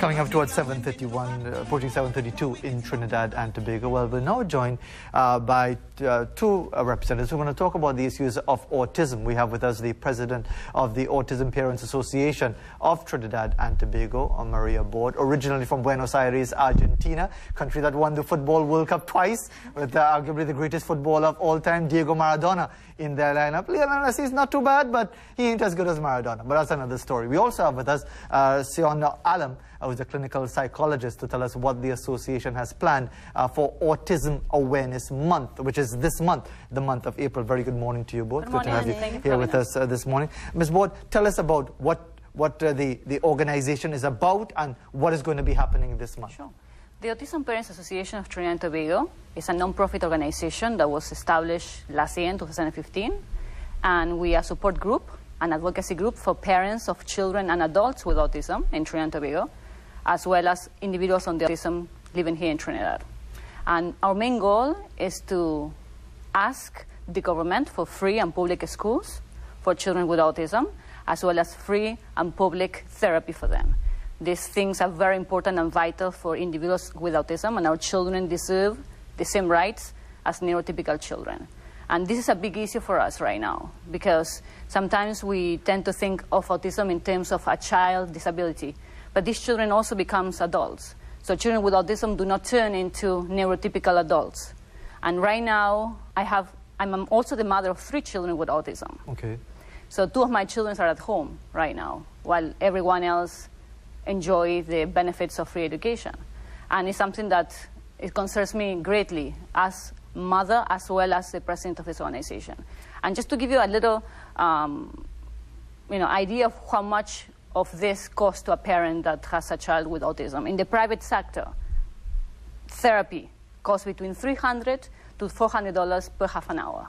Coming up towards 7:31, approaching 7:32 in Trinidad and Tobago. Well, we're now joined by two representatives who are going to talk about the issues of autism. We have with us the president of the Autism Parents Association of Trinidad and Tobago, Maria Borde, originally from Buenos Aires, Argentina, country that won the Football World Cup twice, with arguably the greatest footballer of all time, Diego Maradona, in their lineup. Lionel Messi is not too bad, but he ain't as good as Maradona. But that's another story. We also have with us Sian, who's a clinical psychologist, to tell us what the association has planned for Autism Awareness Month, which is this month, the month of April. Very good morning to you both. Good to have you here with us this morning. Ms. Borde, tell us about what the organization is about and what is going to be happening this month. Sure. The Autism Parents Association of Trinidad and Tobago is a non-profit organization that was established last year in 2015, and we are a support group, an advocacy group for parents of children and adults with autism in Trinidad and Tobago, as well as individuals on the autism living here in Trinidad. And our main goal is to ask the government for free and public schools for children with autism, as well as free and public therapy for them. These things are very important and vital for individuals with autism, and our children deserve the same rights as neurotypical children. And this is a big issue for us right now, because sometimes we tend to think of autism in terms of a child disability, but these children also become adults. So children with autism do not turn into neurotypical adults. And right now, I'm also the mother of 3 children with autism. Okay. So 2 of my children are at home right now, while everyone else enjoy the benefits of free education. And it's something that it concerns me greatly as mother, as well as the president of this organization. And just to give you a little idea of how much of this costs to a parent that has a child with autism. In the private sector, therapy costs between $300 to $400 per half an hour.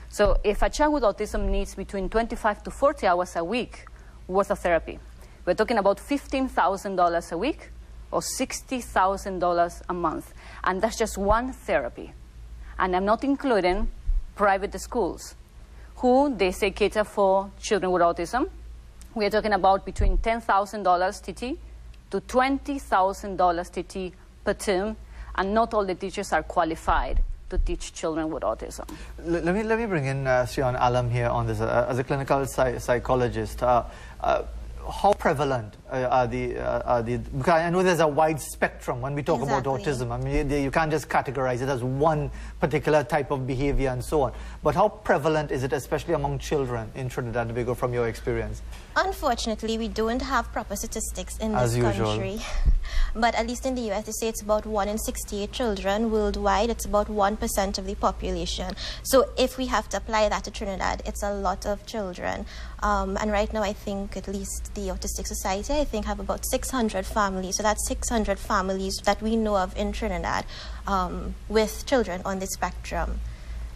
So if a child with autism needs between 25 to 40 hours a week worth of therapy, we're talking about $15,000 a week or $60,000 a month. And that's just one therapy. And I'm not including private schools, who they say cater for children with autism. We are talking about between $10,000 TT to $20,000 TT per term, and not all the teachers are qualified to teach children with autism. Let me bring in Sian Allum here on this as a clinical psychologist. How prevalent are the because I know there's a wide spectrum when we talk about autism. I mean, you can't just categorize it as one particular type of behavior and so on. But how prevalent is it, especially among children in Trinidad and Tobago, from your experience? Unfortunately, we don't have proper statistics in this country. But at least in the US, they say it's about 1 in 68 children. Worldwide, it's about 1% of the population. So if we have to apply that to Trinidad, it's a lot of children. And right now, I think at least the Autistic Society, I think, have about 600 families. So that's 600 families that we know of in Trinidad with children on the spectrum.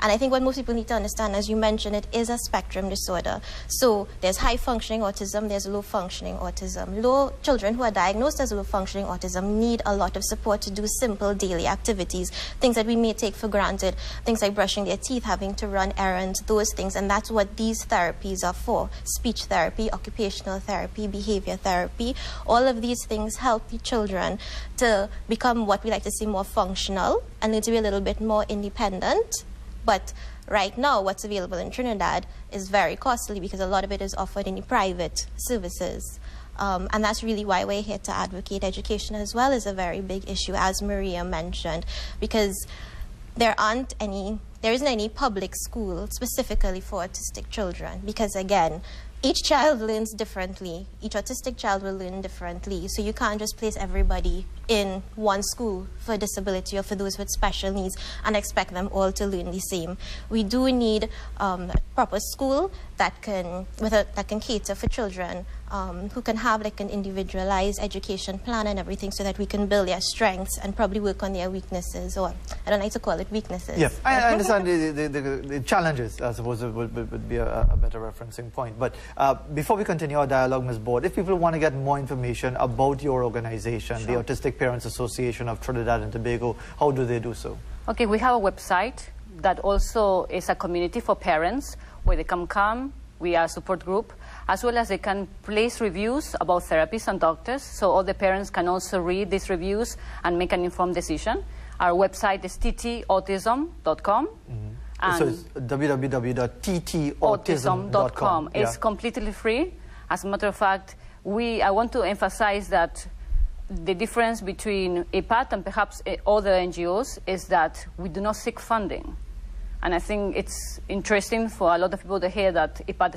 And I think what most people need to understand, as you mentioned, it is a spectrum disorder. So there's high-functioning autism, there's low-functioning autism. Children who are diagnosed as low-functioning autism need a lot of support to do simple daily activities, things that we may take for granted, things like brushing their teeth, having to run errands, those things. And that's what these therapies are for: speech therapy, occupational therapy, behavior therapy. All of these things help the children to become what we like to see more functional and need to be a little bit more independent. But right now, what's available in Trinidad is very costly because a lot of it is offered in the private services. And that's really why we're here to advocate. Education as well is a very big issue, as Maria mentioned, because there isn't any public school specifically for autistic children, because again, each child learns differently. Each autistic child will learn differently. So you can't just place everybody in one school for disability or for those with special needs and expect them all to learn the same. We do need a proper school that can cater for children who can have like an individualized education plan and everything, so that we can build their strengths and probably work on their weaknesses, or I don't like to call it weaknesses. Yes, I understand the challenges, I suppose, would be a better referencing point. But before we continue our dialogue, Ms. Borde, if people want to get more information about your organization, the Autistic Parents Association of Trinidad and Tobago, how do they do so? Okay, we have a website that also is a community for parents where they can come. We are a support group, as well as they can place reviews about therapists and doctors, so all the parents can also read these reviews and make an informed decision. Our website is ttautism.com. So it's www.ttautism.com. It's completely free. As a matter of fact, I want to emphasize that the difference between APATT and perhaps other NGOs is that we do not seek funding. And I think it's interesting for a lot of people to hear that APATT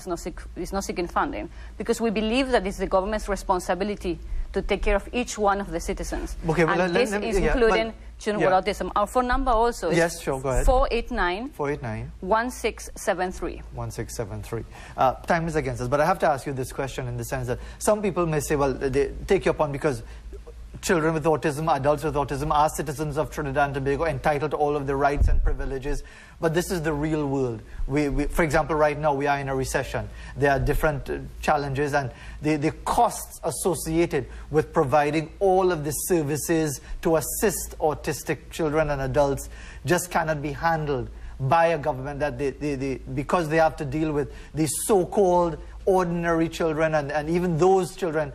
is not seeking funding, because we believe that it's the government's responsibility to take care of each one of the citizens. Okay, well, and this is including children with autism. Our phone number also is go ahead. 489-1673. 1673. Time is against us, but I have to ask you this question in the sense that some people may say, well, they take your point because children with autism, adults with autism are citizens of Trinidad and Tobago, entitled to all of the rights and privileges. But this is the real world. For example, right now we are in a recession. There are different challenges, and the costs associated with providing all of the services to assist autistic children and adults just cannot be handled by a government that because they have to deal with these so-called ordinary children, and even those children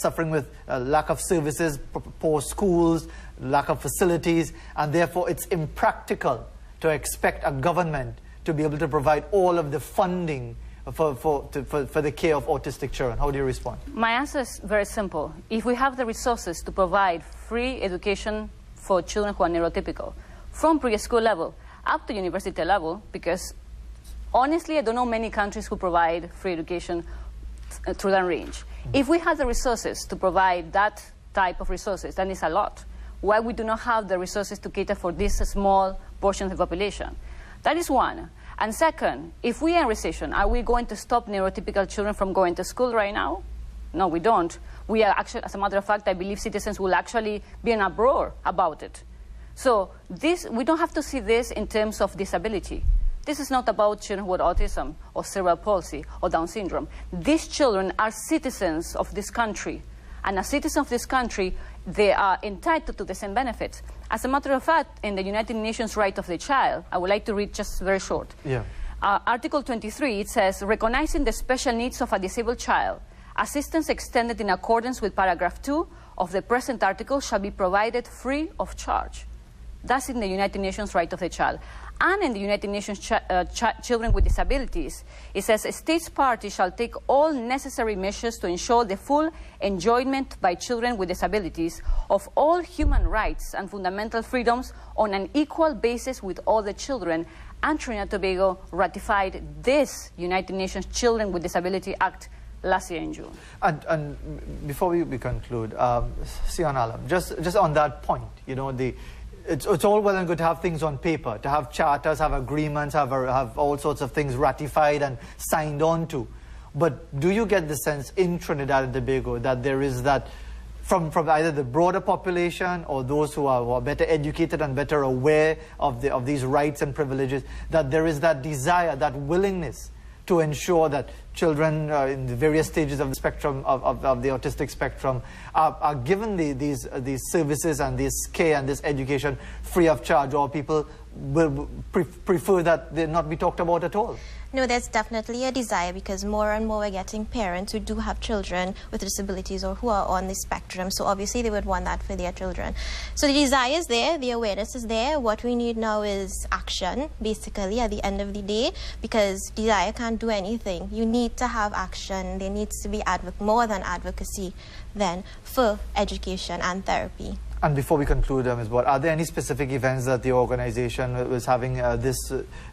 suffering with lack of services, poor schools, lack of facilities, and therefore it's impractical to expect a government to be able to provide all of the funding for the care of autistic children. How do you respond? My answer is very simple. If we have the resources to provide free education for children who are neurotypical, from preschool level up to university level, because honestly, I don't know many countries who provide free education through that range. If we have the resources to provide that type of resources, then it's a lot. Why we do not have the resources to cater for this small portion of the population? That is one. And second, if we are in recession, are we going to stop neurotypical children from going to school right now? No, we don't. We are actually, as a matter of fact, I believe citizens will actually be in a uproar about it. So we don't have to see this in terms of disability. This is not about children with autism or cerebral palsy or Down syndrome. These children are citizens of this country. And as citizens of this country, they are entitled to the same benefits. As a matter of fact, in the United Nations Right of the Child, I would like to read just very short. Article 23, it says, recognizing the special needs of a disabled child, assistance extended in accordance with paragraph 2 of the present article shall be provided free of charge. That's in the United Nations Right of the Child. And in the United Nations Children with Disabilities, it says, states parties shall take all necessary measures to ensure the full enjoyment by children with disabilities of all human rights and fundamental freedoms on an equal basis with other children. And Trinidad and Tobago ratified this United Nations Children with Disability Act last year in June. And before we conclude, Sian, Allum, just on that point, you know, it's all well and good to have things on paper, to have charters, have agreements, have all sorts of things ratified and signed on to. But do you get the sense in Trinidad and Tobago that there is that, from either the broader population or those who are better educated and better aware of these rights and privileges, that there is that desire, that willingness to ensure that children in the various stages of the spectrum, of the autistic spectrum, are given these services and this care and this education free of charge, or people will prefer that they not be talked about at all? No, there's definitely a desire, because more and more we're getting parents who do have children with disabilities or who are on the spectrum. So obviously they would want that for their children. So the desire is there, the awareness is there. What we need now is action, basically, at the end of the day, because desire can't do anything. You need to have action. There needs to be more than advocacy then for education and therapy. And before we conclude, Ms. Borde, are there any specific events that the organization was having this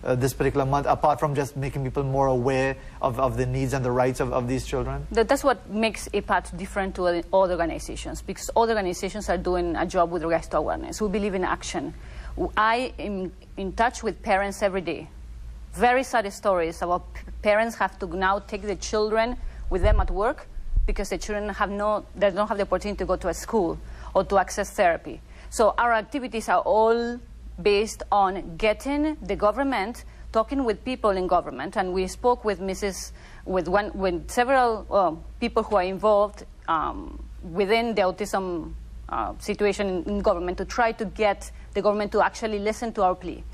particular month, apart from just making people more aware of the needs and the rights of these children? That's what makes APATT different to other organizations, because all organizations are doing a job with regards to awareness. We believe in action. I am in touch with parents every day. Very sad stories about parents have to now take the children with them at work because the children they don't have the opportunity to go to a school or to access therapy. So our activities are all based on getting the government, talking with people in government, and we spoke with several people who are involved within the autism situation in government to try to get the government to actually listen to our plea.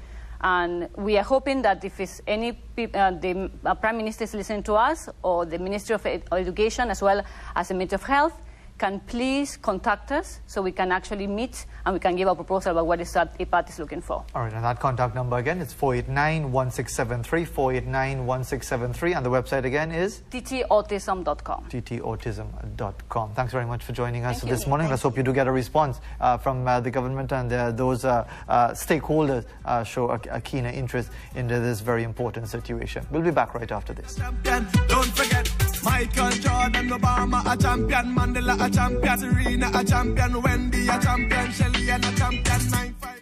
And we are hoping that if it's any the Prime Minister is listening to us, or the Ministry of Education, as well as the Ministry of Health, can please contact us so we can actually meet and we can give a proposal about what is that APATT is looking for. All right, and that contact number again, it's 489-1673, 489-1673, and the website again is? ttautism.com. ttautism.com. Thanks very much for joining us Thank this you. morning. Let's hope you do get a response from the government, and those stakeholders show a keener interest into this very important situation. We'll be back right after this. Don't forget Michael Jordan, Obama a champion, Mandela a champion, Serena a champion, Wendy a champion, Shelly and a champion, 9-5.